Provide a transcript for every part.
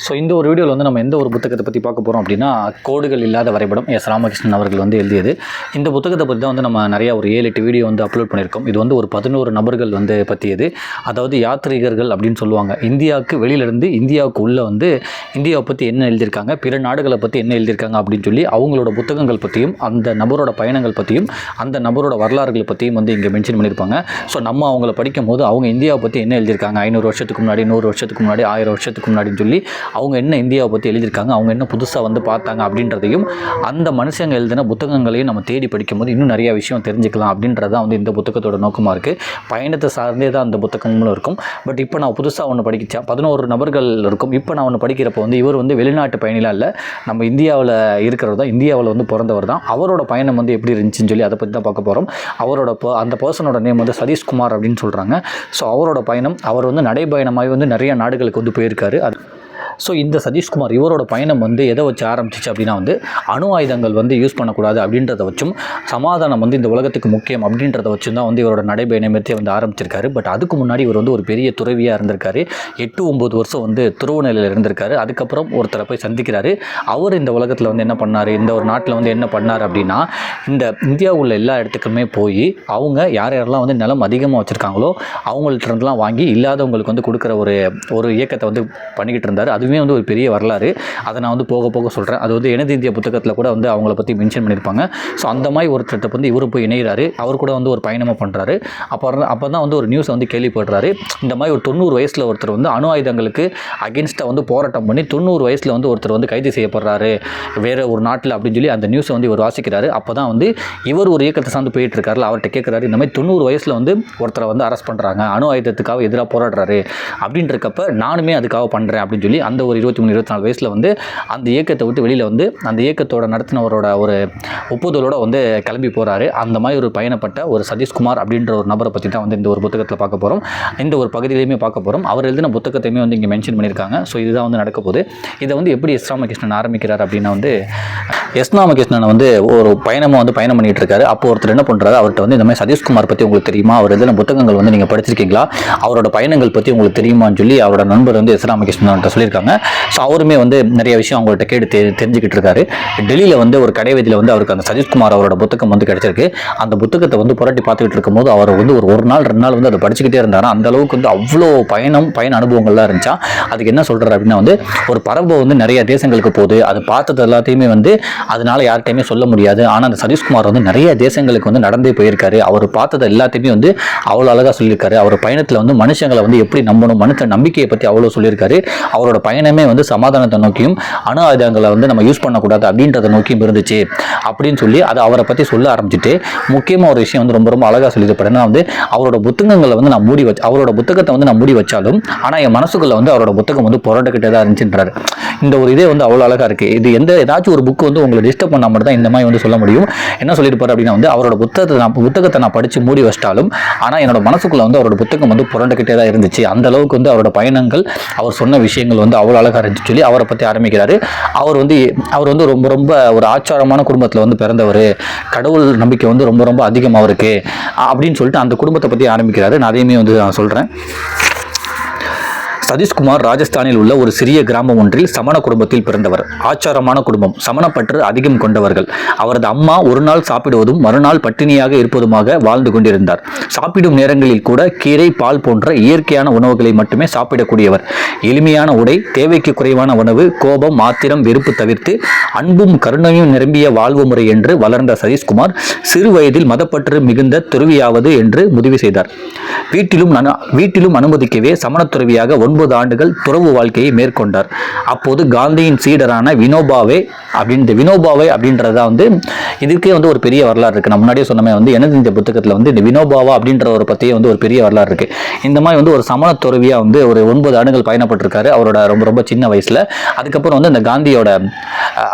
So இந்த ஒரு வீடியோவில் வந்து நம்ம எந்த ஒரு புத்தகத்தை பற்றி பார்க்க போகிறோம் அப்படின்னா, கோடுகள் இல்லாத வரைபடம் எஸ் ராமகிருஷ்ணன் அவர்கள் வந்து எழுதியது. இந்த புத்தகத்தை பற்றி தான் வந்து நம்ம நிறையா ஒரு 7-8 வீடியோ வந்து அப்லோட் பண்ணியிருக்கோம். இது வந்து ஒரு 11 நபர்கள் வந்து பற்றியது. அதாவது யாத்ரீகர்கள் அப்படின்னு சொல்லுவாங்க. இந்தியாவுக்கு வெளியிலேருந்து இந்தியாவுக்கு உள்ளே வந்து இந்தியாவை பற்றி என்ன எழுதியிருக்காங்க, பிற நாடுகளை பற்றி என்ன எழுதியிருக்காங்க அப்படின்னு சொல்லி அவங்களோட புத்தகங்கள் பற்றியும் அந்த நபரோட பயணங்கள் பற்றியும் அந்த நபரோட வரலாறுகளை பற்றியும் வந்து இங்கே மென்ஷன் பண்ணியிருப்பாங்க. ஸோ நம்ம அவங்கள படிக்கும் போது அவங்க இந்தியாவை பற்றி என்ன எழுதியிருக்காங்க, 500 வருஷத்துக்கு முன்னாடி, 100 வருஷத்துக்கு முன்னாடி, 1000 வருஷத்துக்கு முன்னாடின்னு சொல்லி அவங்க என்ன இந்தியாவை பற்றி எழுதியிருக்காங்க, அவங்க என்ன புதுசாக வந்து பார்த்தாங்க அப்படின்றதையும் அந்த மனுஷங்க எழுதின புத்தகங்களையும் நம்ம தேடி படிக்கும்போது இன்னும் நிறையா விஷயம் தெரிஞ்சுக்கலாம் அப்படின்றதான் வந்து இந்த புத்தகத்தோட நோக்கமாக இருக்குது. பயணத்தை சார்ந்தே தான் அந்த புத்தகங்களும் இருக்கும். பட் இப்போ நான் புதுசாக ஒன்று படித்தேன், 11 நபர்கள் இருக்கும். இப்போ நான் ஒன்று படிக்கிறப்போ வந்து இவர் வந்து வெளிநாட்டு பயணிலாம் இல்லை, நம்ம இந்தியாவில் இருக்கிறவர் தான், இந்தியாவில் வந்து பிறந்தவர் தான். அவரோட பயணம் வந்து எப்படி இருந்துச்சுன்னு சொல்லி அதை பற்றி தான் பார்க்க போகிறோம். அவரோட அந்த பர்சனோட நேம் வந்து சதீஷ்குமார் அப்படின்னு சொல்கிறாங்க. ஸோ அவரோட பயணம், அவர் வந்து நடைபயணமாகி வந்து நிறைய நாடுகளுக்கு வந்து போயிருக்காரு. ஸோ இந்த சதீஷ்குமார் இவரோட பயணம் வந்து எதை வச்சு ஆரம்பிச்சிச்சு அப்படின்னா வந்து அணு ஆயுதங்கள் வந்து யூஸ் பண்ணக்கூடாது அப்படின்றத வச்சும், சமாதானம் வந்து இந்த உலகத்துக்கு முக்கியம் அப்படின்றத வச்சும் தான் வந்து இவரோட நடைபயணத்தை வந்து ஆரம்பிச்சிருக்காரு. பட் அதுக்கு முன்னாடி இவர் வந்து ஒரு பெரிய துறவியாக இருந்திருக்காரு. 8-9 வருஷம் வந்து துறவு நிலையில் இருந்திருக்காரு. அதுக்கப்புறம் ஒருத்தரை போய் சந்திக்கிறாரு. அவர் இந்த உலகத்தில் வந்து என்ன பண்ணார், இந்த ஒரு நாட்டில் வந்து என்ன பண்ணார் அப்படின்னா, இந்த இந்தியாவில் உள்ள எல்லா இடத்துக்குமே போய் அவங்க யாரெல்லாம் வந்து நிலம் அதிகமாக வச்சுருக்காங்களோ அவங்கள்ட்ட இருந்தெல்லாம் வாங்கி இல்லாதவங்களுக்கு வந்து கொடுக்குற ஒரு இயக்கத்தை வந்து பண்ணிக்கிட்டு இருந்தார். அதுவுமே வந்து ஒரு பெரிய வரலாறு. அதை நான் வந்து போக போக சொல்கிறேன். அது வந்து எனது இந்தியா புத்தகத்தில் கூட வந்து அவங்கள பற்றி மென்ஷன் பண்ணியிருப்பாங்க. ஸோ அந்த மாதிரி ஒருத்தர் வந்து இவர் போய் இணைகிறாரு. அவர் கூட வந்து ஒரு பயணமாக பண்ணுறாரு. அப்போ தான் வந்து ஒரு நியூஸை வந்து கேள்விப்படுறாரு. இந்த மாதிரி ஒரு 90 வயசில் ஒருத்தர் வந்து அணு ஆயுதங்களுக்கு அகென்ஸ்டாக வந்து போராட்டம் பண்ணி 90 வயசில் வந்து ஒருத்தர் வந்து கைது செய்யப்படுறாரு வேறு ஒரு நாட்டில் அப்படின்னு சொல்லி அந்த நியூஸை வந்து இவர் வாசிக்கிறாரு. அப்போ தான் வந்து இவர் ஒரு இயக்கத்தை சார்ந்து போயிட்டு இருக்காரு. அவர்கிட்ட கேட்குறாரு, இந்த மாதிரி 90 வயசில் வந்து ஒருத்தரை வந்து அரெஸ்ட் பண்ணுறாங்க, அணு ஆயுதத்துக்காக எதிராக போராடுறாரு அப்படின்றக்கப்ப நானுமே அதுக்காக பண்ணுறேன் அப்படின்னு சொல்லி அந்த ஒரு 23-24 வயசில் வந்து அந்த இயக்கத்தை விட்டு வெளியில் வந்து அந்த இயக்கத்தோட நடத்தினவரோட ஒரு ஒப்புதலோட வந்து கிளம்பி போகிறாரு. அந்த மாதிரி ஒரு பயணப்பட்ட ஒரு சதீஷ்குமார் அப்படின்ற ஒரு நபரை பற்றி தான் வந்து இந்த ஒரு புத்தகத்தில் பார்க்க போகிறோம். இந்த ஒரு பகுதியிலையுமே பார்க்க போகிறோம். அவர் எழுதின புத்தகத்தையுமே வந்து இங்கே மென்ஷன் பண்ணியிருக்காங்க. ஸோ இதுதான் வந்து நடக்க போகுது. இதை வந்து எப்படி எஸ் ராமகிருஷ்ணன் ஆரம்பிக்கிறார் அப்படின்னா வந்து, எஸ் ராமகிருஷ்ணன் வந்து ஒரு பயணமாக வந்து பயணம் பண்ணிட்டு இருக்காரு. அப்போ ஒருத்தர் என்ன பண்ணுறாரு, அவர்கிட்ட வந்து இந்த மாதிரி சதீஷ்குமார் பற்றி உங்களுக்கு தெரியுமா, அவர் எழுதின புத்தகங்கள் வந்து நீங்கள் படிச்சிருக்கீங்களா, அவரோட பயணங்கள் பற்றி உங்களுக்கு தெரியுமான்னு சொல்லி அவரோட நண்பர் வந்து எஸ் ராமகிருஷ்ணன் சொல்லியிருக்காங்க. ஸோ அவருமே வந்து நிறைய விஷயம் அவங்கள்ட்ட கேட்டு தெரிஞ்சுக்கிட்டு இருக்காரு. டெல்லியில் வந்து ஒரு கடைவீதியில் வந்து அவருக்கு அந்த சதீஷ்குமார் அவரோட புத்தகம் வந்து கிடைச்சிருக்கு. அந்த புத்தகத்தை வந்து புரட்டி பார்த்துக்கிட்டு இருக்கும்போது அவர் வந்து ஒரு நாள் 2 நாள் வந்து அதை படிச்சுக்கிட்டே இருந்தார். அந்த அளவுக்கு வந்து அவ்வளோ பயண அனுபவங்கள்லாம் இருந்துச்சா. அதுக்கு என்ன சொல்கிறார் அப்படின்னா வந்து, ஒரு பறவை வந்து நிறைய தேசங்களுக்கு போகுது, அது பார்த்தது எல்லாத்தையுமே வந்து அதனால யார்கிட்டையுமே சொல்ல முடியாது. ஆனால் அந்த சதீஷ்குமார் வந்து நிறைய தேசங்களுக்கு வந்து நடந்தே போயிருக்காரு. அவர் பார்த்தது எல்லாத்தையுமே வந்து அவ்வளோ அழகாக சொல்லியிருக்காரு. அவர் பயணத்தில் வந்து மனுஷங்களை வந்து எப்படி நம்பணும், மனுஷ நம்பிக்கையை பற்றி அவ்வளோ சொல்லியிருக்காரு. அவரோட பயணமே வந்து சமாதானத்தை நோக்கியும் அணு ஆயுதங்களை வந்து நம்ம யூஸ் பண்ணக்கூடாது அப்படின்றத நோக்கியும் இருந்துச்சு அப்படின்னு சொல்லி அதை அவரை பற்றி சொல்ல ஆரம்பிச்சுட்டு, முக்கியமாக ஒரு விஷயம் வந்து ரொம்ப ரொம்ப அழகாக சொல்லியிருப்பாருன்னா வந்து, அவரோட புத்தகங்களை வந்து நான் அவரோட புத்தகத்தை வந்து நான் மூடி வச்சாலும் ஆனால் என் மனசுக்குள்ள வந்து அவரோட புத்தகம் வந்து புரண்டுக்கிட்டே தான் இருந்துச்சுன்றாரு. இந்த ஒரு இதே வந்து அவ்வளோ அழகாக இருக்குது. இது ஏதாச்சும் ஒரு புக்கு வந்து உங்களை டிஸ்டர்ப் பண்ண மட்டும் தான் இந்த மாதிரி வந்து சொல்ல முடியும். என்ன சொல்லியிருப்பாரு அப்படின்னா வந்து, அவரோட புத்தகத்தை நான் படித்து மூடி வச்சிட்டாலும் ஆனால் என்னோட மனசுக்குள்ள வந்து அவரோட புத்தகம் வந்து புரண்டுக்கிட்டே தான் இருந்துச்சு. அந்த அளவுக்கு வந்து அவரோட பயணங்கள், அவர் சொன்ன விஷயங்கள் வந்து அவ்வளோ அழகாக இருந்துச்சு சொல்லி அவரை பற்றி ஆரம்பிக்கிறாரு. அவர் வந்து ரொம்ப ரொம்ப ஒரு ஆச்சாரமான குடும்பத்தில் வந்து பிறந்தவர், கடவுள் நம்பிக்கை வந்து ரொம்ப ரொம்ப அதிகமாக இருக்கு அப்படின்னு சொல்லிட்டு அந்த குடும்பத்தை பற்றி ஆரம்பிக்கிறாரு. நான் அதையுமே வந்து நான் சொல்கிறேன். சதீஷ்குமார் ராஜஸ்தானில் உள்ள ஒரு சிறிய கிராமம் ஒன்றில் சமண குடும்பத்தில் பிறந்தவர். ஆச்சாரமான குடும்பம், சமணப்பற்று அதிகம் கொண்டவர்கள். அவரது அம்மா ஒரு நாள் சாப்பிடுவதும் மறுநாள் பட்டினியாக இருப்பதுமாக வாழ்ந்து கொண்டிருந்தார். சாப்பிடும் நேரங்களில் கூட கீரை, பால் போன்ற இயற்கையான உணவுகளை மட்டுமே சாப்பிடக்கூடியவர். எளிமையான உடை, தேவைக்கு குறைவான உணவு, கோபம், ஆத்திரம், வெறுப்பு தவிர்த்து அன்பும் கருணையும் நிரம்பிய வாழ்வு முறை என்று வளர்ந்த சதீஷ்குமார் சிறு வயதில் மதப்பற்று மிகுந்த துறவியாவது என்று முடிவு செய்தார். வீட்டிலும் அனுமதிக்கவே சமண துறவியாக 9 ஆண்டுகள் துறவு வாழ்க்கையை மேற்கொண்டார். அப்போது காந்தியின் சீடரான வினோபாவே அப்படின்றதா வந்து இதுக்கே வந்து ஒரு பெரிய வரலாறு இருக்கு. நான் முன்னாடியே சொன்னமே வந்து எனது இந்த புத்தகத்தில் வந்து இந்த வினோபாவா அப்படின்ற ஒரு பற்றியே வந்து ஒரு பெரிய வரலாறு இருக்கு. இந்த மாதிரி வந்து ஒரு சமண துறவியா வந்து ஒரு 9 ஆண்டுகள் பயணப்பட்டிருக்காரு அவரோட ரொம்ப ரொம்ப சின்ன வயசுல. அதுக்கப்புறம் வந்து இந்த காந்தியோட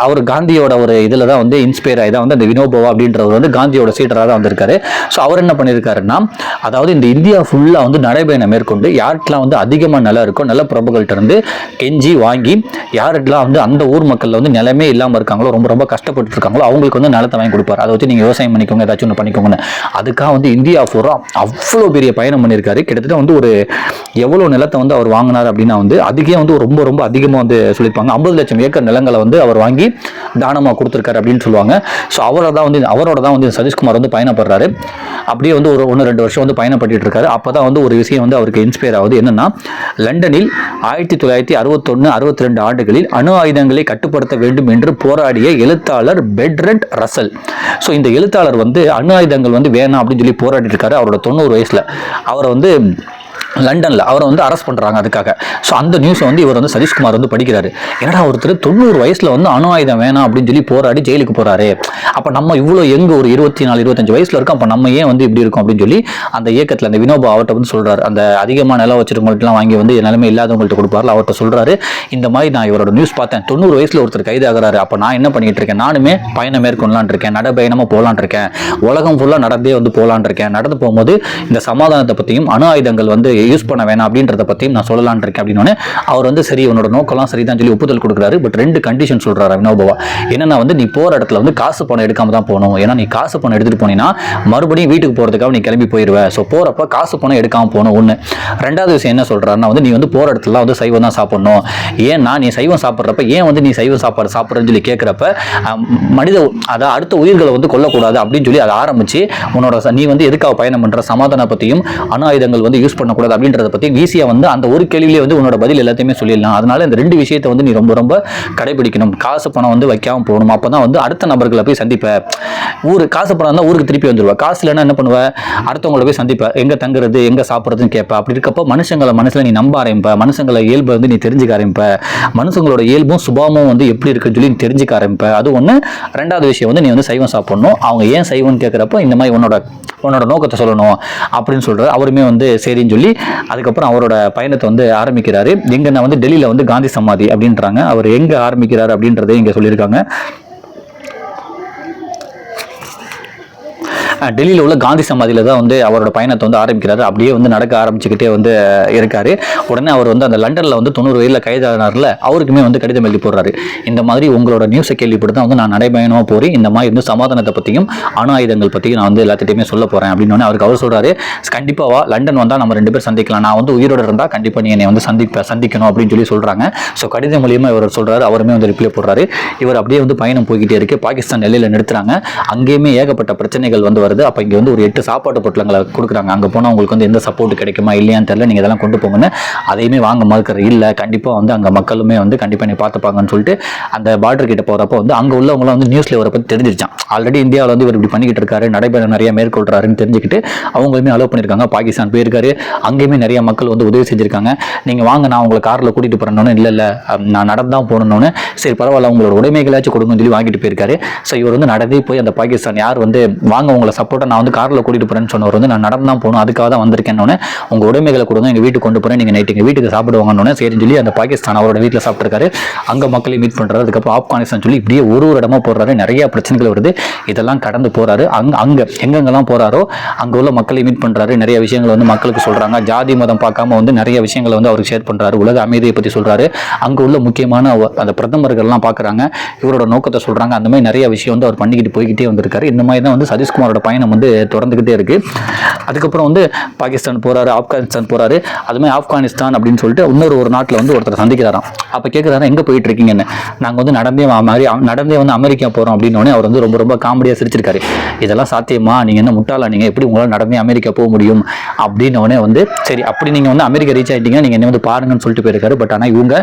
ஒரு இதில் தான் வந்து இன்ஸ்பயர் ஆகி தான் வந்து அந்த வினோபாவா அப்படின்றவர் வந்து காந்தியோட சீடராக தான் வந்திருக்காரு. ஸோ அவர் என்ன பண்ணியிருக்காருன்னா, அதாவது இந்த இந்தியா ஃபுல்லாக வந்து நடைபயணம் மேற்கொண்டு யார்கிட்டலாம் வந்து அதிகமாக நிலம் இருக்கோ நல்ல பிரபுகள்கிட்ட இருந்து கெஞ்சி வாங்கி யாரெல்லாம் வந்து அந்த ஊர் மக்கள்ல வந்து நிலமே இல்லாமல் இருக்காங்களோ ரொம்ப ரொம்ப கஷ்டப்பட்டு இருக்காங்களோ அவங்களுக்கு வந்து நிலத்தை வாங்கி கொடுப்பாரு. அதை வச்சு நீங்கள் விவசாயம் பண்ணிக்கோங்க, ஏதாச்சும் ஒன்று பண்ணிக்கோங்கன்னு. அதுக்காக வந்து இந்தியா பூரா அவ்வளோ பெரிய பயணம் பண்ணியிருக்காரு. கிட்டத்தட்ட வந்து ஒரு எவ்வளோ நிலத்தை வந்து அவர் வாங்கினார் அப்படின்னா வந்து அதுக்கே வந்து ரொம்ப ரொம்ப அதிகமாக வந்து சொல்லியிருப்பாங்க. 50 லட்சம் ஏக்கர் நிலங்களை வந்து அவர் வாங்கி தானமாக கொடுத்துருக்காரு அப்படின்னு சொல்லுவாங்க. ஸோ அவரோட தான் வந்து சதீஷ்குமார் வந்து பயணப்படுறாரு. அப்படியே வந்து ஒரு 1-2 வருஷம் வந்து பயணப்பட்டு இருக்காரு. அப்போ தான் வந்து ஒரு விஷயம் வந்து அவருக்கு இன்ஸ்பயர் ஆகுது. என்னன்னா, லண்டனில் 1961-62 ஆண்டுகளில் அணு ஆயுதங்களை கட்டுப்படுத்த வேண்டும் என்று போராடிய எழுத்தாளர் பெர்ட்ரண்ட் ரசல். ஸோ இந்த எழுத்தாளர் வந்து அணு ஆயுதங்கள் வந்து வேணாம் அப்படின்னு சொல்லி போராடிட்டு இருக்காரு. அவரோட 90 வயசுல அவரை வந்து லண்டனில் அவரை வந்து அரெஸ்ட் பண்ணுறாங்க அதுக்காக. ஸோ அந்த நியூஸை வந்து இவர் வந்து சதீஷ்குமார் வந்து படிக்கிறாரு. ஏன்னா ஒருத்தர் 90 வயசில் வந்து அணு ஆயுதம் வேணாம் அப்படின்னு சொல்லி போராடி ஜெயிலுக்கு போகிறாரு. அப்போ நம்ம இவ்வளோ ஒரு 24-25 வயசில் இருக்கோம், அப்போ நம்ம ஏன் வந்து இப்படி இருக்கும் அப்படின்னு சொல்லி அந்த இயக்கத்தில் அந்த வினோபா அவர்கிட்ட வந்து சொல்கிறாரு. அந்த அதிகமாக நிலம் வச்சிருக்கவங்கள்ட்டலாம் வாங்கி வந்து நிலைமை இல்லாதவங்கள்ட்ட கொடுப்பார்ல, அவர்கிட்ட சொல்கிறாரு, இந்த மாதிரி நான் இவரோட நியூஸ் பார்த்தேன், 90 வயசில் ஒருத்தர் கைதாகிறாரு, அப்போ நான் என்ன பண்ணிட்டு இருக்கேன், நானுமே பயணம் மேற்கொள்ளலான் இருக்கேன், நடைபயணமாக போகலான் இருக்கேன், உலகம் ஃபுல்லாக நடந்தே வந்து போகலான் இருக்கேன், நடந்து போகும்போது இந்த சமாதானத்தை பற்றியும் அணு ஆயுதங்கள் வந்து யூஸ் பண்ண வேணாம் அப்படின்றத பற்றியும் நான் சொல்லலான் இருக்கேன் அப்படின்னு அவர் வந்து சரி உன்னோட நோக்கெல்லாம் சரிதான் சொல்லி ஒப்புதல் கொடுக்குறாரு. பட் 2 கண்டிஷன் சொல்றாரு வினோபா. என்னன்னா வந்து நீ போற இடத்துல வந்து காசு பணம் எடுக்காம தான் போகணும். ஏன்னா நீ காசு பணம் எடுத்துட்டு போனீங்கன்னா மறுபடியும் வீட்டுக்கு போறதுக்காக நீ கிளம்பி போயிடுவ. ஸோ போறப்ப காசு பணம் எடுக்காம போகணும் ஒன்று. 2வது விஷயம் என்ன சொல்றாருன்னா வந்து நீ வந்து போற இடத்துல வந்து சைவம் தான் சாப்பிடணும். ஏன்னா நீ சைவம் சாப்பிட்றப்ப ஏன் வந்து நீ சைவம் சாப்பிட்றன்னு சொல்லி கேட்குறப்ப அதாவது அடுத்த உயிர்களை வந்து கொல்லக்கூடாது அப்படின்னு சொல்லி அதை ஆரம்பிச்சு உன்னோட நீ வந்து எதுக்காக பயணம் பண்ற சமாதான பற்றியும் அணு ஆயுதங்கள் வந்து யூஸ் பண்ணக்கூடாது அப்படின்றத பற்றி ஈஸியாக வந்து அந்த ஒரு கேள்வியிலே வந்து உன்னோட பதில் எல்லாத்தையுமே சொல்லிடலாம். அதனால இந்த 2 விஷயத்தை வந்து நீ ரொம்ப ரொம்ப கடைபிடிக்கணும். காசு பணம் வந்து வைக்காம போகணும். அப்போ தான் வந்து அடுத்த நபர்களை போய் சந்திப்ப. காசு பணம் இருந்தால் ஊருக்கு திருப்பி வந்துடுவா. காசு இல்லைன்னா என்ன பண்ணுவ, அடுத்தவங்களை போய் சந்திப்ப, எங்கே தங்குறது எங்கே சாப்பிட்றதுன்னு கேட்ப. அப்படி இருக்கப்போ மனுஷங்களை மனசில் நீ நம்ப ஆரம்பிப்ப, மனுஷங்களை இயல்பை வந்து நீ தெரிஞ்சுக்க ஆரம்பிப்ப, மனுஷங்களோட இயல்பும் சுபாவமும் வந்து எப்படி இருக்குன்னு சொல்லி நீ தெரிஞ்சுக்க ஆரம்பிப்ப. அது ஒன்று. 2வது விஷயம் வந்து நீ வந்து சைவம் சாப்பிடணும். அவங்க ஏன் சைவம்னு கேட்குறப்போ இந்த மாதிரி உன்னோட நோக்கத்தை சொல்லணும் அப்படின்னு சொல்றாரு. அவருமே வந்து சரின்னு சொல்லி அதுக்கப்புறம் அவரோட பயணத்தை வந்து ஆரம்பிக்கிறாரு. எங்க நான் வந்து டெல்லியில வந்து காந்தி சமாதி அப்படின்றாங்க. அவர் எங்க ஆரம்பிக்கிறாரு அப்படின்றதே இங்க சொல்லியிருக்காங்க. டெல்லியில் உள்ள காந்தி சமாதியில் தான் வந்து அவரோட பயணத்தை வந்து ஆரம்பிக்கிறாரு. அப்படியே வந்து நடக்க ஆரம்பிச்சுக்கிட்டே வந்து இருக்காரு. உடனே அவர் வந்து அந்த லண்டனில் வந்து 90 வயதில் கைதானார்ல, அவருக்குமே வந்து கடிதம் எழுதி போடுறாரு. இந்த மாதிரி உங்களோட நியூஸை கேள்விப்பட்டு தான் வந்து நான் நடைபயணமாக போகிறேன், இந்த மாதிரி வந்து சமாதானத்தை பற்றியும் அணு ஆயுதங்கள் பற்றியும் நான் வந்து எல்லாத்திட்டையுமே சொல்ல போகிறேன் அப்படின்னு அவருக்கு அவர் சொல்கிறாரு. கண்டிப்பாக லண்டன் வந்தால் நம்ம 2 பேர் சந்திக்கலாம், நான் வந்து உயிரோடு இருந்தால் கண்டிப்பாக நீ என்னை வந்து சந்திக்கணும் அப்படின்னு சொல்லி சொல்கிறாங்க. ஸோ கடிதம் மூலியமாக இவர் சொல்கிறாரு. அவருமே வந்து ரிப்ளை போடுறாரு. இவர் அப்படியே வந்து பயணம் போய்கிட்டே இருக்கு. பாகிஸ்தான் எல்லையில் நிறுத்துறாங்க. அங்கேயுமே ஏகப்பட்ட பிரச்சனைகள் வந்து வருது. அப்போ இங்கே வந்து ஒரு 8 சாப்பாட்டு பொருட்களை கொடுக்குறாங்க. அங்கே போனால் உங்களுக்கு வந்து எந்த சப்போர்ட் கிடைக்குமா இல்லையான்னு தெரியல, நீங்கள் இதெல்லாம் கொண்டு போங்கன்னு. அதையுமே வாங்க மறுக்கிற இல்லை, கண்டிப்பாக வந்து அங்கே மக்களுமே வந்து கண்டிப்பாக நீ பார்த்துப்பாங்கன்னு சொல்லிட்டு அந்த பார்டர் கிட்ட போகிறப்போ வந்து அங்கே உள்ளவங்களாம் வந்து நியூஸில் இவரை பற்றி தெரிஞ்சிருச்சான். ஆல்ரெடி இந்தியாவில் வந்து இவர் இப்படி பண்ணிக்கிட்டு இருக்காரு, நடைபெற நிறைய மேற்கொள்றாருன்னு தெரிஞ்சுக்கிட்டு அவங்களுமே அலோவ் பண்ணியிருக்காங்க. பாகிஸ்தான் போயிருக்காரு. அங்கேயுமே நிறைய மக்கள் வந்து உதவி செஞ்சுருக்காங்க. நீங்கள் வாங்க நான் உங்களை காரில் கூட்டிகிட்டு போகிறேன்னு. இல்லை நான் நடந்தான் போகணுன்னு. சரி பரவாயில்ல உங்களோட உடைமைகளாச்சும் கொடுங்கன்னு சொல்லி வாங்கிட்டு போயிருக்காரு. ஸோ இவர் வந்து நடந்தே போய் அந்த பாகிஸ்தான் யார் வந்து வாங்க உங்களை சப்போர்ட்டை நான் வந்து காரில் கூட்டிகிட்டு போகிறேன்னு சொன்னவர் வந்து நான் நடந்து தான் போகணும், அதுக்காக தான் வந்திருக்கேன்னு. உங்கள் உடைமைகளை கொடுங்க, எங்கள் வீட்டுக்கு கொண்டு போகிறேன், நீங்கள் நைட்டு எங்கள் வீட்டுக்கு சாப்பிடுவாங்கன்னு. சரின்னு சொல்லி அந்த பாகிஸ்தான் அவரோட வீட்டில் சாப்பிட்ருக்காரு. அங்கே மக்களை மீட் பண்ணுறாரு. அதுக்கப்புறம் ஆப்கானிஸ்தான் சொல்லி இப்படியே ஒரு இடமா போடுறாரு. நிறைய பிரச்சனைகள் வருது. இதெல்லாம் கடந்து போகிறாரு. அங்கே எங்கெங்கெல்லாம் போகிறாரோ அங்கே உள்ள மக்களை மீட் பண்ணுறாரு. நிறைய விஷயங்களை வந்து மக்களுக்கு சொல்கிறாங்க. ஜாதி மதம் பார்க்காம வந்து நிறைய விஷயங்களை வந்து அவருக்கு ஷேர் பண்ணுறாரு. உலக அமைதியை பற்றி சொல்கிறாரு. அங்கே உள்ள முக்கியமான அந்த பிரதமர்கள்லாம் பார்க்குறாங்க, இவரோட நோக்கத்தை சொல்கிறாங்க. அந்த மாதிரி நிறைய விஷயம் வந்து அவர் பண்ணிக்கிட்டு போய்கிட்டே வந்திருக்காரு. இந்த மாதிரி தான் வந்து சதீஷ்குமாரோட பயணம் வந்து தொடர்ந்துகிட்டே இருக்கு. அதுக்கப்புறம் வந்து பாகிஸ்தான் போறாரு, ஆப்கானிஸ்தான் போறாரு. அதுமாதிரி ஆப்கானிஸ்தான் அப்படின்னு சொல்லிட்டு இன்னொரு நாட்டில் வந்து ஒருத்தர் சந்திக்கிறாராம். அப்போ கேட்குறாரு எங்கே போயிட்டு இருக்கீங்கன்னு. நாங்கள் வந்து நடந்தே வந்து அமெரிக்கா போகிறோம் அப்படின்னு அவர் வந்து ரொம்ப ரொம்ப காமெடியாக சிரிச்சிருக்காரு. இதெல்லாம் சாத்தியமா, நீங்கள் என்ன முட்டாளா, நீங்கள் எப்படி உங்களால் நடந்தே அமெரிக்கா போக முடியும் அப்படின்னு வந்து சரி அப்படி நீங்கள் வந்து அமெரிக்கா ரீச் ஆகிட்டீங்கன்னா நீங்கள் என்ன வந்து பாருங்கன்னு சொல்லிட்டு போயிருக்காரு. பட் ஆனால் இவங்க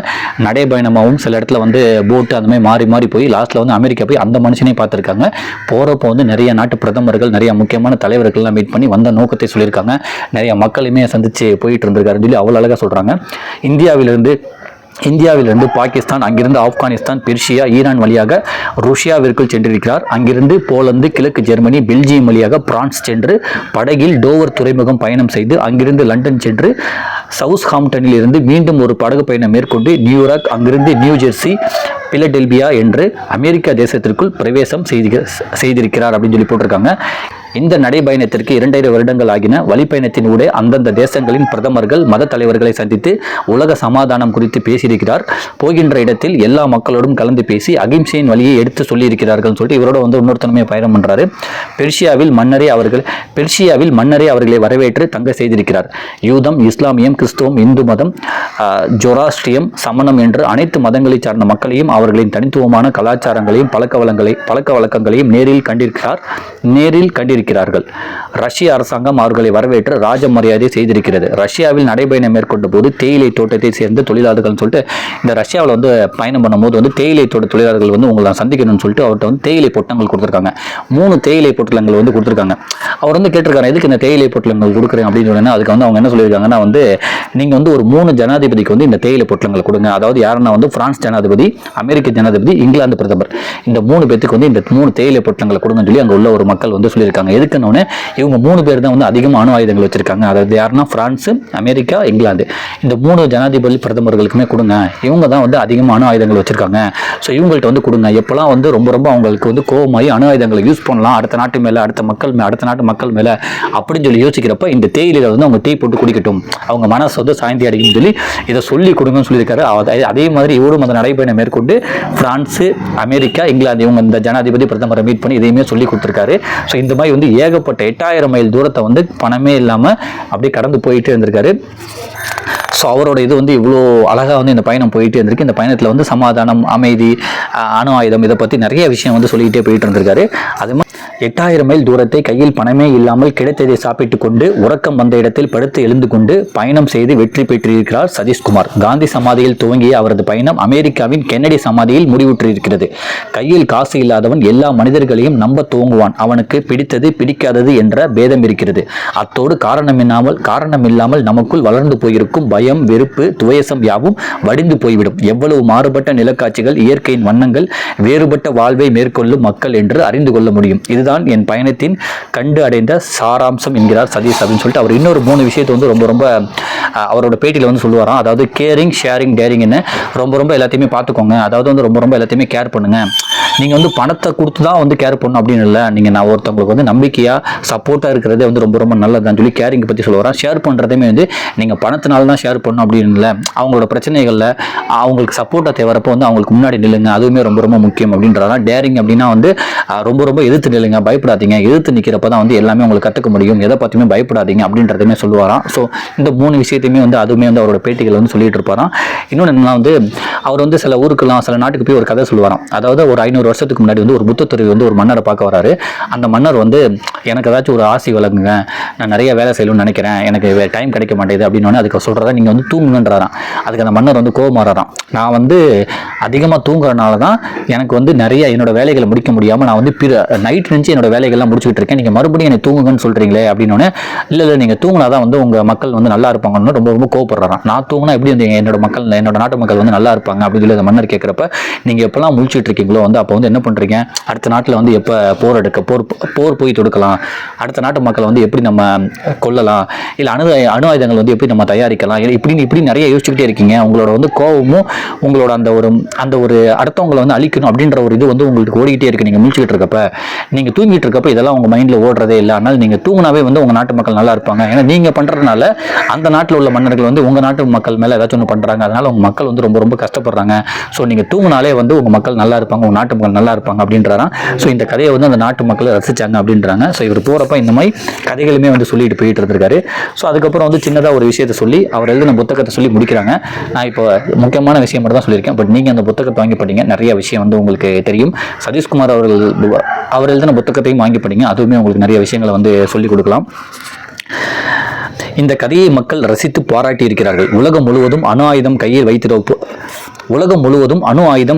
நடைபயணமாகவும் சில இடத்துல வந்து போட்டு அந்த மாதிரி மாறி போய் லாஸ்ட்டில் வந்து அமெரிக்கா போய் அந்த மனுஷனே பார்த்துருக்காங்க. போகிறப்போ வந்து நிறைய நாட்டு பிரதமர்கள் நிறைய முக்கியமான தலைவர்கள்லாம் மீட் பண்ணி வந்த நோக்கத்தை சொல்லியிருக்காங்க. நிறைய மக்களுமே சந்திச்சு போயிட்டு இருந்திருக்காருன்னு சொல்லி அவ்வளோ அழகாக சொல்கிறாங்க. இந்தியாவிலிருந்து பாகிஸ்தான், அங்கிருந்து ஆப்கானிஸ்தான், பெர்ஷியா, ஈரான் வழியாக ருஷ்யாவிற்குள் சென்றிருக்கிறார். அங்கிருந்து போலந்து, கிழக்கு ஜெர்மனி, பெல்ஜியம் வழியாக பிரான்ஸ் சென்று படகில் டோவர் துறைமுகம் பயணம் செய்து அங்கிருந்து லண்டன் சென்று சவுத்ஹாம்ப்டனில் இருந்து மீண்டும் ஒரு படகு பயணம் மேற்கொண்டு நியூயார்க், அங்கிருந்து நியூ ஜெர்சி, பிலடெல்பியா என்று அமெரிக்கா தேசத்திற்குள் பிரவேசம் செய்திருக்கிறார் அப்படின்னு சொல்லி போட்டிருக்காங்க. இந்த நடைபயணத்திற்கு 2.5 வருடங்கள் ஆகின. வழிப்பயணத்தின் ஊடே அந்தந்த தேசங்களின் பிரதமர்கள் மத தலைவர்களை சந்தித்து உலக சமாதானம் குறித்து பேசியிருக்கிறார். போகின்ற இடத்தில் எல்லா மக்களோடும் கலந்து பேசி அகிம்சையின் வழியை எடுத்து சொல்லியிருக்கிறார்கள் சொல்லிட்டு இவரோட இன்னொருத்தனமே பயணம் பண்றாரு. பெர்ஷியாவில் மன்னரே அவர்களை வரவேற்று தங்க செய்திருக்கிறார். யூதம், இஸ்லாமியம், கிறிஸ்துவம், இந்து மதம், ஜொராஸ்ட்ரியம், சமணம் என்று அனைத்து மதங்களை சார்ந்த மக்களையும் அவர்களின் தனித்துவமான கலாச்சாரங்களையும் பழக்க வழக்கங்களையும் நேரில் கண்டிருக்கிறார்கள். ரஷ்ய அரசாங்கம் அவர்களை வரவேற்று ராஜ மரியாதை செய்திருக்கிறது. ரஷ்யாவில் நடைபயணம் மேற்கொண்ட போது தேயிலை தோட்டத்தை சேர்ந்த தொழிலாளர்கள் சொல்லிட்டு இந்த ரஷ்யாவில் பயணம் பண்ணும்போது தேயிலை தோட்ட தொழிலாளர்கள் உங்களை சந்திக்கணும்னு சொல்லிட்டு அவர்கிட்ட தேயிலை பொட்டங்கள் கொடுத்துருக்காங்க. 3 தேயிலை பொட்டலங்கள் கொடுத்துருக்காங்க. அவர் கேட்டிருக்காரு, எதுக்கு இந்த தேயிலை பொட்டலங்கள் கொடுக்குறேன் அப்படின்னு சொன்னா அதுக்கு அவங்க என்ன சொல்லியிருக்காங்கன்னா நீங்க ஒரு 3 ஜனாதிபதிக்கு இந்த தேயிலை பொட்டலங்கள் கொடுங்க. அதாவது யாருன்னா பிரான்ஸ் ஜனாதிபதி, அமெரிக்க ஜனாதிபதி, இங்கிலாந்து பிரதமர், இந்த 3 பேருக்கு இந்த 3 தேயிலை பொட்டலங்களை கொடுங்கன்னு சொல்லி அங்க உள்ள ஒரு மக்கள் சொல்லியிருக்காங்க. எதுக்குன்னு இவங்க 3 பேர் தான் அதிகமாக அணு ஆயுதங்கள் வச்சிருக்காங்க. அதாவது யாருன்னா பிரான்ஸ், அமெரிக்கா, இங்கிலாந்து, இந்த 3 ஜனாதிபதி பிரதமர்களுக்குமே கொடுங்க. இவங்க தான் அதிகமாக அணு ஆயுதங்கள் வச்சிருக்காங்க. ஸோ இவங்கள்ட்ட கொடுங்க. எப்பெல்லாம் ரொம்ப அவங்களுக்கு கோபமாகி அணு ஆயுதங்களை யூஸ் பண்ணலாம் அடுத்த நாட்டு மேலே, அடுத்த நாட்டு மக்கள் மேலே அப்படின்னு சொல்லி யோசிக்கிறப்ப இந்த தேயிலை அவங்க டீ போட்டு குடிக்கட்டும், அவங்க மனசு சாய்ந்தி அடைக்கும் சொல்லி இதை சொல்லி கொடுங்கன்னு சொல்லியிருக்காரு. அதே மாதிரி இவரும் அந்த நடைபயணம் மேற்கொண்டு பிரான்ஸ், அமெரிக்கா, இங்கிலாந்து இவங்க இந்த ஜனாதிபதி பிரதமரை மீட் பண்ணி இதையுமே சொல்லி கொடுத்துருக்காரு. ஸோ இந்த மாதிரி ஏகப்பட்ட 8000 மைல் தூரத்தை பணமே இல்லாமல் அப்படியே கடந்து போயிட்டு இருந்திருக்காரு. ஸோ அவரோட இது இவ்வளோ அழகாக இந்த பயணம் போயிட்டே இருந்திருக்கு. இந்த பயணத்தில் சமாதானம், அமைதி, அணு ஆயுதம் இதை பற்றி நிறைய விஷயம் சொல்லிக்கிட்டே போயிட்டு இருந்திருக்காரு. அது மாதிரி 8000 மைல் தூரத்தை கையில் பணமே இல்லாமல் கிடைத்ததை சாப்பிட்டு கொண்டு உறக்கம் வந்த இடத்தில் படுத்து எழுந்து கொண்டு பயணம் செய்து வெற்றி பெற்றிருக்கிறார் சதீஷ்குமார். காந்தி சமாதியில் துவங்கிய அவரது பயணம் அமெரிக்காவின் கென்னடி சமாதியில் முடிவுற்றிருக்கிறது. கையில் காசு இல்லாதவன் எல்லா மனிதர்களையும் நம்ப துவங்குவான். அவனுக்கு பிடித்தது பிடிக்காதது என்ற பேதம் இருக்கிறது. அத்தோடு காரணமில்லாமல் நமக்குள் வளர்ந்து போயிருக்கும் பயம், வெறுப்பு, துவேஷம் யாவும் வடிந்து போய்விடும். எவ்வளவு மாறுபட்ட நிலக்காட்சிகள், இயற்கையின் வண்ணங்கள், வேறுபட்ட வாழ்வை மேற்கொள்ளும் மக்கள் என்று அறிந்து கொள்ள முடியும். இதுதான் என் பயணத்தின் கண்டு அடைந்த சாராம்சம் என்கிறார் சதீஷ் அப்படின்னு சொல்லிட்டு அவர் இன்னொரு 3 விஷயத்தை ரொம்ப அவரோட பேட்டியில் சொல்லுவாராம். அதாவது கேரிங், ஷேரிங், டேரிங்னு ரொம்ப எல்லாத்தையுமே பார்த்துக்கோங்க. அதாவது ரொம்ப எல்லாத்தையுமே கேர் பண்ணுங்க. நீங்கள் பணத்தை கொடுத்து தான் கேர் பண்ணணும் அப்படின்னு இல்லை. நீங்கள் நான் ஒருத்தவங்களுக்கு நம்பிக்கையாக சப்போர்ட்டாக இருக்கிறதே ரொம்ப நல்லதுதான் சொல்லி கேரிங் பற்றி சொல்லுவாராம். ஷேர் பண்ணுறதுமே நீங்கள் பணத்தினால தான் ஷேர் பண்ணணும் அப்படின்னு இல்லை. அவங்களோட பிரச்சனைகளில் அவங்களுக்கு சப்போர்ட்டாக தேவைப்போ அவங்களுக்கு முன்னாடி நில்லுங்க. அதுவுமே ரொம்ப முக்கியம் அப்படின்றதான். டேரிங் அப்படின்னா ரொம்ப எதிர்த்து நில்லுங்க, பயப்படாதீங்க. எதிர்த்து நிற்கிறப்ப தான் எல்லாமே உங்களுக்கு கற்றுக்க முடியும். எதை பற்றியுமே பயப்படாதீங்க அப்படின்றதுமே சொல்லுவாராம். ஸோ இந்த 3 விஷயத்தையுமே அதுவுமே அவரோட பேட்டிகள் சொல்லிட்டு இருப்பாராம். இன்னொன்று என்னன்னா அவர் சில ஊருக்கெல்லாம் சில நாட்டுக்கு போய் ஒரு கதை சொல்லுவாராம். அதாவது ஒரு 500 வருஷத்துக்கு முன்னாடி ஒரு புத்தத்துறவி ஒரு மன்னரை பார்க்க வராரு. அந்த மன்னர் எனக்கு ஏதாச்சும் ஒரு ஆசை வழங்குங்க, நான் நிறைய வேலை செய்யணும்னு நினைக்கிறேன், எனக்கு டைம் கிடைக்க மாட்டேது அப்படின்னு அதுக்கு சொல்கிறதா நீங்கள் தூங்குங்கன்றாராம். அதுக்கு அந்த மன்னர் கோவமாறாராம். நான் அதிகமாக தூங்குறதுனால தான் எனக்கு நிறைய என்னோட வேலைகளை முடிக்க முடியாமல் நான் நைட் நினச்சி என்னோட வேலைகள்லாம் முடிச்சுட்டு இருக்கேன். நீங்கள் மறுபடியும் என்னை தூங்குங்கன்னு சொல்கிறீங்களே அப்படின்னு. இல்லை நீங்கள் தூங்கினா தான் உங்கள் மக்கள் நல்லா இருப்பாங்கன்னு ரொம்ப கோவப்படுறாராம். நான் தூங்கினா எப்படி என்னோட நாட்டு மக்கள் நல்லா இருப்பாங்க அப்படின்னு சொல்லி அந்த மன்னர் கேட்குறப்ப நீங்கள் எப்பெல்லாம் முழிச்சிட்டு இருக்கீங்களோ அப்போ என்ன பண்ணுறீங்க, அடுத்த நாட்டில் எப்போ போர் போய் தொடுக்கலாம், அடுத்த நாட்டு மக்களை எப்படி நம்ம கொல்லலாம், இல்லை அணு ஆயுதங்கள் எப்படி நம்ம தயாரிக்கலாம், இப்படி நிறைய யோசிச்சுக்கிட்டே இருக்கீங்க. உங்களோட கோபமும் உங்களோட அந்த ஒரு அடுத்தவங்களை அழிக்கணும் அப்படின்ற ஒரு இது உங்களுக்கு ஓடிக்கிட்டே இருக்கு. நீங்கள் முழிச்சுக்கிட்டு இருக்கப்ப, நீங்கள் தூங்கிட்டு இருக்கப்ப இதெல்லாம் உங்கள் மைண்டில் ஓடுறதே இல்லை. ஆனால் நீங்கள் தூங்கினாவே உங்கள் நாட்டு மக்கள் நல்லா இருப்பாங்க. ஏன்னா நீங்கள் பண்ணுறதுனால அந்த நாட்டில் உள்ள மன்னர்கள் உங்கள் நாட்டு மக்கள் மேலே ஏதாச்சும் ஒன்று பண்ணுறாங்க. அதனால உங்கள் மக்கள் ரொம்ப கஷ்டப்படுறாங்க. ஸோ நீங்கள் தூங்கினாலே உங்கள் மக்கள் நல்லா இருப்பாங்க, உங்கள் நாட்டு மக்கள் நல்லா இருப்பாங்க அப்படின்றாராம். ஸோ இந்த கதையை அந்த நாட்டு மக்கள் ரசிச்சாங்க அப்படின்றாங்க. ஸோ இவர் போகிறப்ப இந்த மாதிரி கதைகளுமே சொல்லிட்டு போயிட்டு இருந்திருக்காரு. ஸோ அதுக்கப்புறம் சின்னதாக ஒரு விஷயத்தை சொல்லி அவர் எழுதின புத்தகத்தை சொல்லி முடிக்கிறாங்க. நான் இப்போ முக்கியமான விஷயம் மட்டும் தான் சொல்லியிருக்கேன். பட் நீங்கள் அந்த புத்தகத்தை வாங்கி படிங்க, நிறைய விஷயம் உங்களுக்கு தெரியும். சதீஷ்குமார் அவர் எழுதின புத்தகத்தையும் வாங்கி படிங்க, அதுவுமே உங்களுக்கு நிறைய விஷயங்களை சொல்லிக் கொடுக்கலாம். இந்த கதையை மக்கள் ரசித்து பாராட்டி இருக்கிறார்கள். உலகம் முழுவதும் அணு ஆயுதம்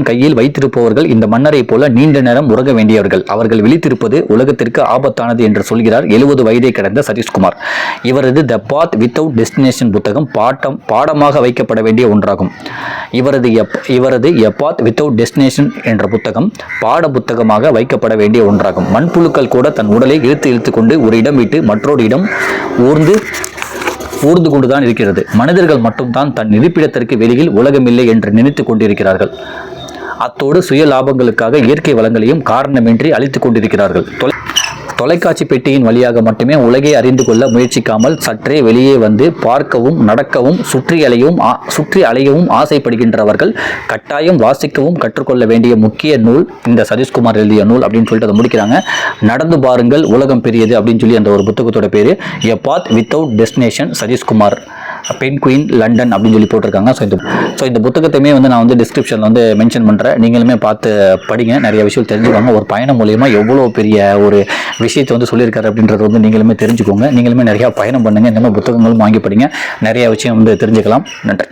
கையில் வைத்திருப்பவர்கள் இந்த மன்னரை போல நீண்ட நேரம் உறங்க வேண்டியவர்கள். அவர்கள் விழித்திருப்பது உலகத்திற்கு ஆபத்தானது என்று சொல்கிறார் 70 வயதை கடந்த சதீஷ்குமார். இவரது த பாத் வித்தவுட் டெஸ்டினேஷன் புத்தகம் பாடமாக வைக்கப்பட வேண்டிய ஒன்றாகும். இவரது எ பாத் வித்தவுட் டெஸ்டினேஷன் என்ற புத்தகம் பாட புத்தகமாக வைக்கப்பட வேண்டிய ஒன்றாகும். மண்புழுக்கள் கூட தன் உடலை இழுத்து கொண்டு ஒரு இடம் விட்டு மற்றொரு இடம் ஊர்ந்து கொண்டுதான் இருக்கிறது. மனிதர்கள் மட்டும்தான் தன் இருப்பிடத்திற்கு வெளியில் உலகமில்லை என்று நினைத்து கொண்டிருக்கிறார்கள். அத்தோடு சுய லாபங்களுக்காக இயற்கை வளங்களையும் காரணமின்றி அழித்துக் கொண்டிருக்கிறார்கள். தொலைக்காட்சி பெட்டியின் வழியாக மட்டுமே உலகை அறிந்து கொள்ள முயற்சிக்காமல் சற்றே வெளியே வந்து பார்க்கவும் நடக்கவும் சுற்றி அலையவும் ஆசைப்படுகின்றவர்கள் கட்டாயம் வாசிக்கவும் கற்றுக்கொள்ள வேண்டிய முக்கிய நூல் இந்த சதீஷ்குமார் எழுதிய நூல் அப்படின்னு சொல்லிட்டு அதை முடிக்கிறாங்க. நடந்து பாருங்கள் உலகம் பெரியது அப்படின்னு சொல்லி அந்த ஒரு புத்தகத்தோட பேர் a path without destination, Satheeshkumar, Penguin, London அப்படின்னு சொல்லி போட்டிருக்காங்க. ஸோ இந்த புத்தகத்தையுமே வந்து நான் வந்து டிஸ்கிரிப்ஷனில் வந்து மென்ஷன் பண்ணுறேன். நீங்களுமே பார்த்து படிங்க, நிறைய விஷயம் தெரிஞ்சுக்கோங்க. ஒரு பயணம் மூலியமா எவ்வளோ பெரிய ஒரு விஷயத்தை வந்து சொல்லியிருக்காரு அப்படின்றது வந்து நீங்களுமே தெரிஞ்சுக்கோங்க. நீங்களுமே நிறையா பயணம் பண்ணுங்கள், இந்த மாதிரி புத்தகங்களும் வாங்கி படிங்க, நிறைய விஷயம் வந்து தெரிஞ்சுக்கலாம். நன்றி.